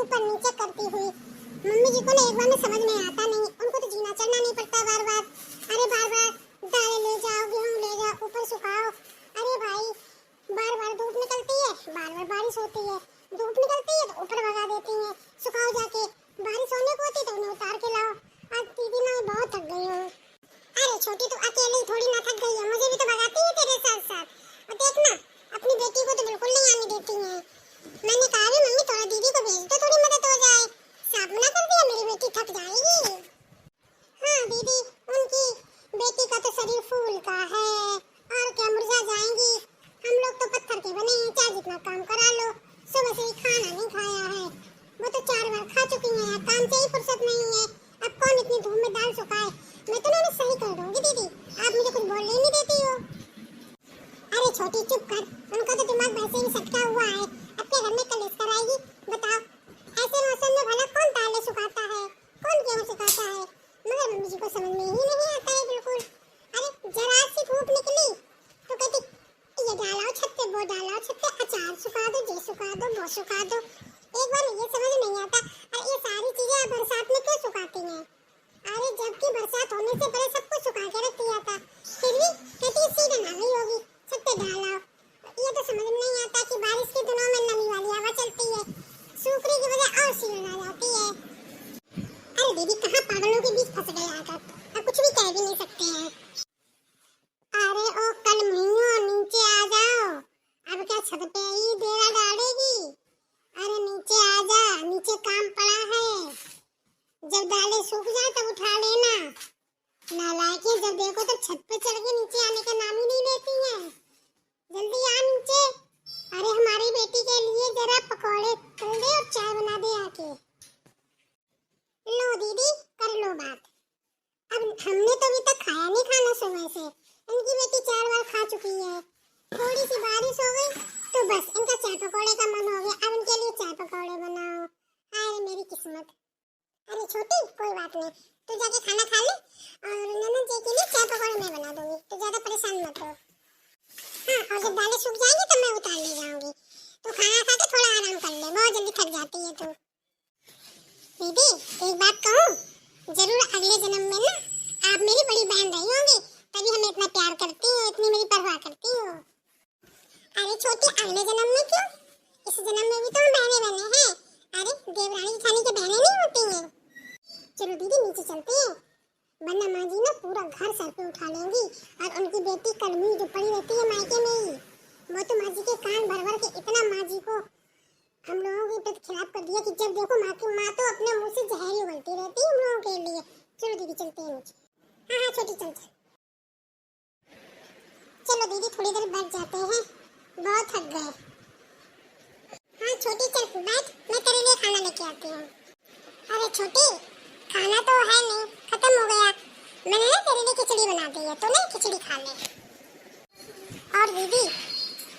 ऊपर नीचे करती हुई। मम्मी जी को ना एक बार में समझ में आता नहीं, उनको तो जीना चढ़ना नहीं पड़ता बार बार। अरे बार बार दालें ले जाओ, गेहूं ले जाओ, ऊपर सुखाओ। अरे भाई बार बार धूप निकलती है, बार बार बारिश होती है, धूप निकलती है तो ऊपर भगा देती है, सुखाओ जाके। बारिश होने को होती तो उन्हें उतार के लाओ। आज दीदी मैं बहुत थक गई हूँ। अरे छोटी तू अकेली थोड़ी ना थक गई है, मुझे भी तो भगाती है तेरे साथ साथ। और देखना अपनी बेटी को तो बिल्कुल नहीं आने देती है। मैंने कहा भी मम्मी थोड़ा दीदी को भेज दो, थोड़ी मदद हो जाए। साफ मना कर दिया, मेरी बेटी थक जाएगी। हाँ दीदी, उनकी बेटी का तो शरीर फूल का है और क्या मुरझा जाएंगी। हम लोग तो पत्थर के बने हैं, चाहे जितना काम करा लो। सुबह से ही खाना नहीं खाया है, वो तो 4 बार खा चुकी हैं, काम से ही फुर्सत नहीं है। अब कौन इतनी धूप में दाल सुखाए। मैं तो उन्हें सही कर दूंगी दीदी, आप मुझे कुछ बोलने ही नहीं देती हो। अरे छोटी चुप कर, उनका तो दिमाग वैसे ही सटका हुआ है। अपने घर में कलेश कराएगी। बताओ ऐसे मौसम में भला कौन दालें सुखाता है, कौन गेहूं सुखाता है। मगर मम्मी जी को समझ में ही नहीं आता है बिल्कुल। अरे जरा सी धूप निकली तो कहती ये डालाओ छत पे, वो डालाओ छत पे, अचार सुखा दो, ये सुखा दो, वो सुखा दो। एक बार ये समझ नहीं आता अरे ये सारी चीजें बरसात में क्यों सुखाती हैं। अरे जबकि बरसात होने से पहले सब कुछ सुखा के रख दिया था, फिर भी कहती सीधे ना गई होगी, छत पे डालाओ। ये तो समझ में नहीं आता कि बारिश के दिनों में नमी वाली हवा चलती है, सूखने की वजह और सीलन आ जाती है। अरे दीदी कहाँ पागलों के बीच फंस गए आकर, अब कुछ भी कह भी नहीं सकते हैं। अरे ओ कल महीनों नीचे आ जाओ, अब क्या छत पे ही डेरा डालेगी। अरे नीचे आ जा, नीचे काम पड़ा है, जब दालें सूख जाए तब उठा लेना। नालायकी, जब देखो तो छत पे चढ़ के नीचे आने का नाम ही नहीं लेती हैं। जल्दी आ नीचे। अरे हमारी बेटी के लिए जरा पकौड़े तल दे और चाय बना दे आके। लो दीदी कर लो बात। अब हमने तो अभी तक खाया नहीं खाना सुबह से, इनकी बेटी 4 बार खा चुकी है। थोड़ी सी बारिश हो गई तो बस इनका चाय पकौड़े का मन हो गया, अब इनके लिए चाय पकौड़े बनाओ। हाय मेरी किस्मत। अरे छोटी कोई बात नहीं, तू जाके खाना खा ले और ननद जी के लिए चाय पकौड़े मैं बना दूंगी, तो ज्यादा परेशान मत हो। हाँ और जब दालें सूख जाएंगी तब मैं उतार ले जाऊंगी, तो खाना खा के थोड़ा आराम कर ले, बहुत जल्दी थक जाती है तू। दीदी एक बात कहूँ, जरूर अगले जन्म में ना आप मेरी बड़ी बहन रही होंगी, तभी हमें इतना प्यार करती हो, इतनी मेरी परवाह करती हो। अरे छोटी अगले जन्म में क्यों, इस जन्म में भी तो हम बहने बने हैं। अरे देवरानी जेठानी के बहनें नहीं होती हैं। चलो दीदी नीचे चलते हैं, वरना माँ जी ना पूरा घर सर पे उठा लेंगी। और उनकी बेटी कलमी जो पड़ी रहती है मायके में ही, वो तो माँ जी के कान भर भर के इतना माँ जी को हम लोगों के प्रति खिलाफ कर दिया कि जब देखो माँ तो अपने मुंह से जहर ही उगलती रहती है हम लोगों के लिए। चलो दीदी चलते हैं नीचे। हाँ छोटी चल चल। चलो दीदी थोड़ी देर बैठ जाते हैं, बहुत थक गए। हाँ छोटी चल बैठ, मैं तेरे लिए खाना लेके आती हूँ। अरे छोटी खाना तो है नहीं, खत्म हो गया, मैंने ना तेरे लिए खिचड़ी बना दी है, तो ना खिचड़ी खा ले। और दीदी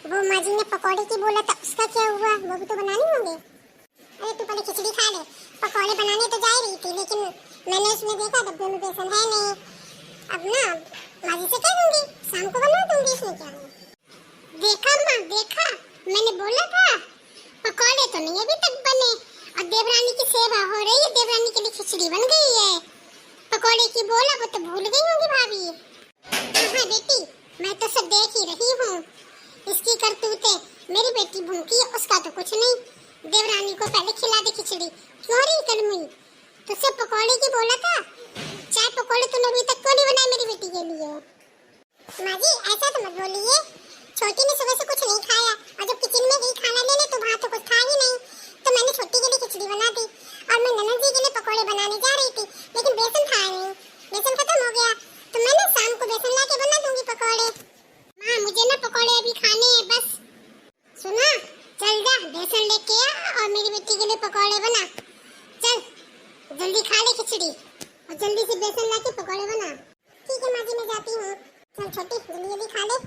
वो माँ जी ने पकौड़े की बोला था, उसका क्या हुआ, वो भी तो बनाने होंगे। अरे तू पहले खिचड़ी खा ले, पकौड़े बनाने तो जा रही थी लेकिन मैंने उसमें देखा डब्बे में बेसन है नहीं। अब ना माँ जी से कह दूंगी, शाम को बना दूंगी, इसमें क्या है। देखा माँ देखा, मैंने बोला था पकौड़े तो नहीं अभी तक बने और देवरानी की सेवा हो रही है, देवरानी के लिए खिचड़ी बन गई है। पकौड़े की बोला वो तो भूल गई होंगी भाभी। हाँ बेटी मैं तो सब देख ही रही हूँ, इसकी करतूतें, मेरी बेटी भूखी है उसका तो कुछ नहीं। देवरानी को पहले खिला दे खिचड़ी, क्यों रही कलमी, तो सब पकौड़े की बोला था। चाय पकौड़े तूने अभी तक क्यों नहीं बनाए मेरी बेटी के लिए। माँ जी ऐसा तो मत बोलिए, छोटी ने सुबह से कुछ नहीं खाया और जब किचन में गई खाना लेने तो वहाँ तो कुछ था ही नहीं, तो मैंने छोटी के लिए खिचड़ी बना दी और मैं ननद जी के लिए पकौड़े बनाने जा रही थी, लेकिन बेसन था नहीं, बेसन खत्म हो गया, तो मैं ना शाम को बेसन ला के बना दूंगी पकौड़े। माँ मुझे ना पकौड़े अभी खाने हैं बस। सुना, चल जा बेसन लेके आ और मेरी बेटी के लिए पकौड़े बना, चल जल्दी खा ले खिचड़ी और जल्दी से बेसन ला के पकौड़े बना। ठीक है माँ जी मैं जाती हूँ, चल छोटी जल्दी जल्दी खा ले,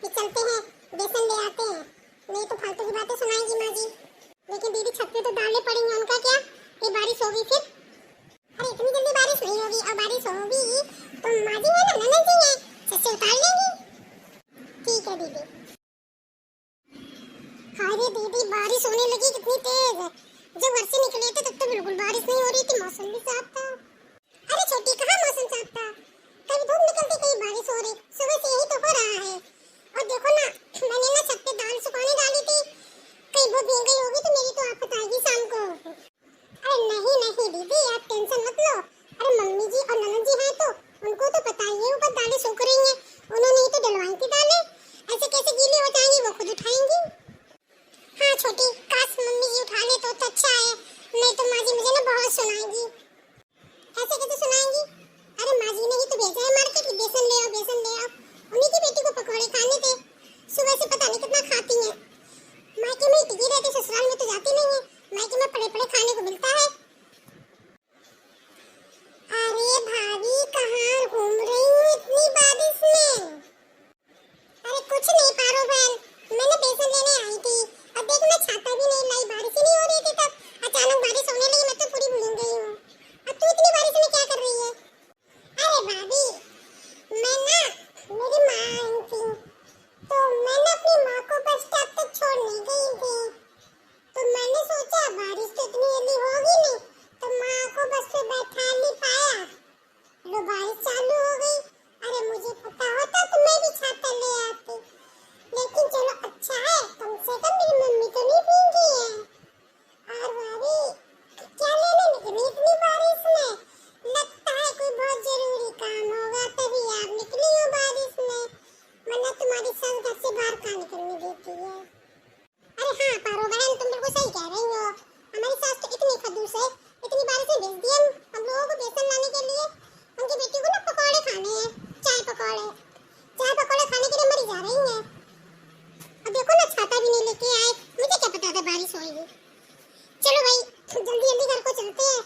फिर चलते हैं बेसन ले आते हैं, नहीं तो फालतू की बातें सुनाएंगी माँ जी। लेकिन दीदी छत पे तो दालें पड़ी हैं, उनका क्या, ये बारिश होगी फिर। अरे इतनी जल्दी बारिश नहीं होगी, और बारिश होगी तो माँ जी है ना, ननद जी है, छत से उतार लेंगी। ठीक है दीदी। अरे दीदी बारिश होने लगी कितनी तेज, जब घर से निकले थे तब तो बिल्कुल बारिश नहीं हो रही थी, मौसम भी साफ था। अरे छोटी, कहाँ मौसम साफ था, कभी धूप निकलती कहीं बारिश हो रही, सुबह से यही तो हो रहा है। और देखो ना, मैंने ना छत पे दाल सुखाने डाली थी, कहीं वो भीग गई होगी तो मेरी तो आफत आएगी शाम को। अरे नहीं नहीं दीदी, आप टेंशन मत लो। अरे मम्मी जी और ननद जी हैं तो उनको तो पता ही है ऊपर दालें सूख रही हैं, उन्होंने ही तो डलवाई थी दालें, ऐसे कैसे गीली हो जाएंगी, वो खुद उठाएंगी। हाँ छोटी, काश मम्मी जी उठा ले तो अच्छा है, नहीं तो माँ जी मुझे ना बहुत सुनाएंगी। ऐसे कैसे सुनाएंगी? अरे माँ जी ने ही तो भेजा है मार्केट की, बेसन ले आओ बेसन ले आओ, उन्हीं की बेटी को पकौड़े खाने थे, सुबह से पता नहीं कितना खाती हैं। मायके में टिकी रहती, ससुराल में तो जाती नहीं है, मायके में पड़े पड़े खाने को मिलता है। अरे भाभी कहाँ घूम रही हो इतनी बारिश में? अरे कुछ नहीं पारो बहन, मैंने बेसन लेने आई थी, अब देख मैं छाता भी नहीं लाई, बारिश ही नहीं हो रही थी तब अचानक बारिश होने लगी, मैं तो पूरी भूल गई हूँ। अब तू इतनी बारिश में क्या कर रही है? अरे भाभी, मैं ना, मेरी माँ आई थी तो मैं ना अपनी माँ को बस स्टॉप तक छोड़ने गई थी, तो मैंने सोचा बारिश तो इतनी जल्दी होगी नहीं तो माँ को बस पे बैठा नहीं पाया, लो बारिश चालू हो गई। अरे मुझे पता होता तो मैं भी छाता ले आती, लेकिन चलो अच्छा है, कम से कम मेरी मम्मी तो नहीं भीगी है। और भाभी क्या लेने निकली इतनी बारिश में? लगता है कोई बहुत जरूरी काम होगा तभी आप निकली हो बारिश में, वरना तुम्हारी सास घर से बाहर कहाँ निकलने देती है। अरे हाँ पारो बहन, तुम बिल्कुल सही कह रही हो, हमारी सास तो इतनी खड़ूस है, इतनी बारिश में भेज दिया हम लोगों को बेसन लाने के लिए, उनकी बेटी को ना पकौड़े खाने हैं, चाय पकौड़े खाने के लिए मरी जा रही है। अब देखो ना छाता भी नहीं लेके आए, मुझे क्या पता था बारिश होगी। चलो भाई जल्दी जल्दी घर को चलते हैं,